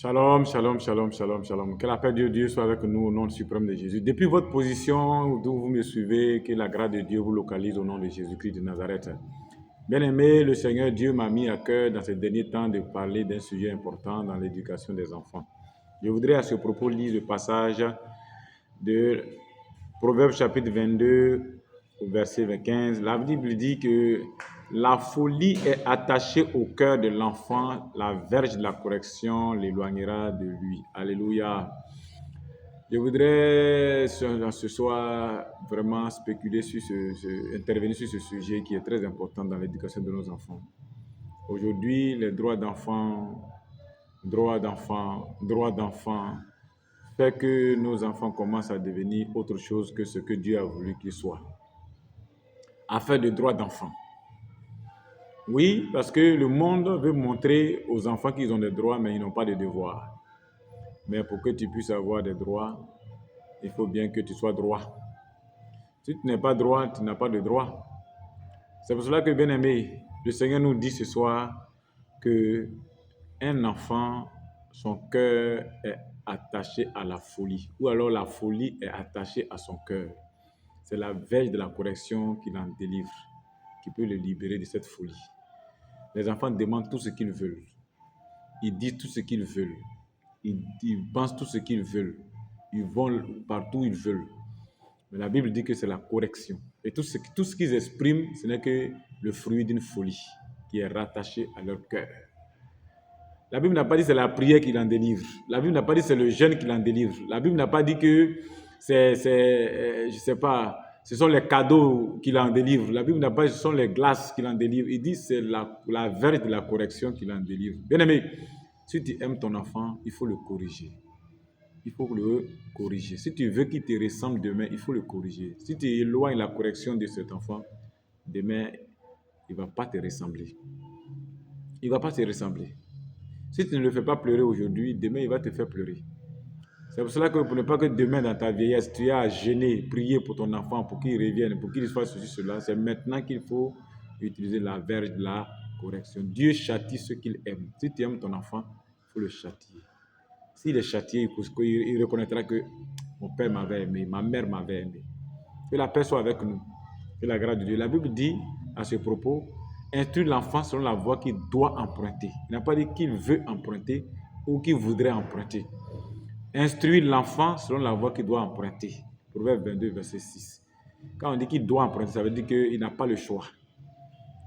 Shalom, shalom, shalom, shalom, shalom. Que la paix de Dieu soit avec nous au nom suprême de Jésus. Depuis votre position d'où vous me suivez, que la grâce de Dieu vous localise au nom de Jésus-Christ de Nazareth. Bien-aimé, le Seigneur Dieu m'a mis à cœur dans ces derniers temps de parler d'un sujet important dans l'éducation des enfants. Je voudrais à ce propos lire le passage de Proverbes chapitre 22 au verset 15. La Bible dit que la folie est attachée au cœur de l'enfant, la verge de la correction l'éloignera de lui. Alléluia. Je voudrais ce soir vraiment spéculer sur intervenir sur ce sujet qui est très important dans l'éducation de nos enfants. Aujourd'hui, les droits d'enfants, fait que nos enfants commencent à devenir autre chose que ce que Dieu a voulu qu'ils soient. Affaire de droits d'enfants. Oui, parce que le monde veut montrer aux enfants qu'ils ont des droits, mais ils n'ont pas de devoirs. Mais pour que tu puisses avoir des droits, il faut bien que tu sois droit. Si tu n'es pas droit, tu n'as pas de droit. C'est pour cela que, bien aimé, le Seigneur nous dit ce soir que un enfant, son cœur est attaché à la folie, ou alors la folie est attachée à son cœur. C'est la verge de la correction qui l'en délivre, qui peut le libérer de cette folie. Les enfants demandent tout ce qu'ils veulent. Ils disent tout ce qu'ils veulent. Ils pensent tout ce qu'ils veulent. Ils vont partout où ils veulent. Mais la Bible dit que c'est la correction. Et tout ce qu'ils expriment, ce n'est que le fruit d'une folie qui est rattachée à leur cœur. La Bible n'a pas dit que c'est la prière qui l'en délivre. La Bible n'a pas dit que c'est le jeûne qui l'en délivre. La Bible n'a pas dit que je sais pas, ce sont les cadeaux qui l'en délivrent. La Bible n'a pas dit que ce sont les glaces qui l'en délivrent. Il dit que c'est la verge de la correction qui l'en délivre. Bien aimé, si tu aimes ton enfant, il faut le corriger. Il faut le corriger. Si tu veux qu'il te ressemble demain, il faut le corriger. Si tu éloignes la correction de cet enfant, demain, il ne va pas te ressembler. Il ne va pas te ressembler. Si tu ne le fais pas pleurer aujourd'hui, demain, il va te faire pleurer. C'est pour cela que pour ne pas que demain, dans ta vieillesse, tu aies à gêner, prier pour ton enfant, pour qu'il revienne, pour qu'il fasse ceci, cela, c'est maintenant qu'il faut utiliser la verge de la correction. Dieu châtie ceux qu'il aime. Si tu aimes ton enfant, il faut le châtier. S'il est châtié, il reconnaîtra que mon père m'avait aimé, ma mère m'avait aimé. Que la paix soit avec nous. Que la grâce de Dieu. La Bible dit à ce propos, instruire l'enfant selon la voie qu'il doit emprunter. Il n'a pas dit qu'il veut emprunter ou qu'il voudrait emprunter. Instruire l'enfant selon la voie qu'il doit emprunter. Proverbe 22, verset 6. Quand on dit qu'il doit emprunter, ça veut dire qu'il n'a pas le choix.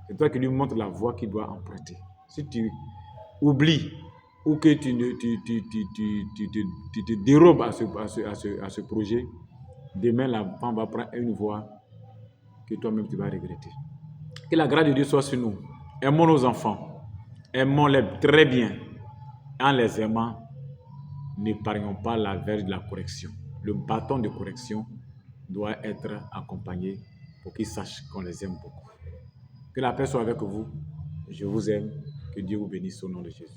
C'est toi qui lui montres la voie qu'il doit emprunter. Si tu oublies ou que tu te dérobes à ce projet, demain l'enfant va prendre une voie que toi-même tu vas regretter. Que la grâce de Dieu soit sur nous. Aimons nos enfants. Aimons-les très bien. En les aimant, n'épargnons pas la verge de la correction. Le bâton de correction doit être accompagné pour qu'ils sachent qu'on les aime beaucoup. Que la paix soit avec vous. Je vous aime. Que Dieu vous bénisse au nom de Jésus.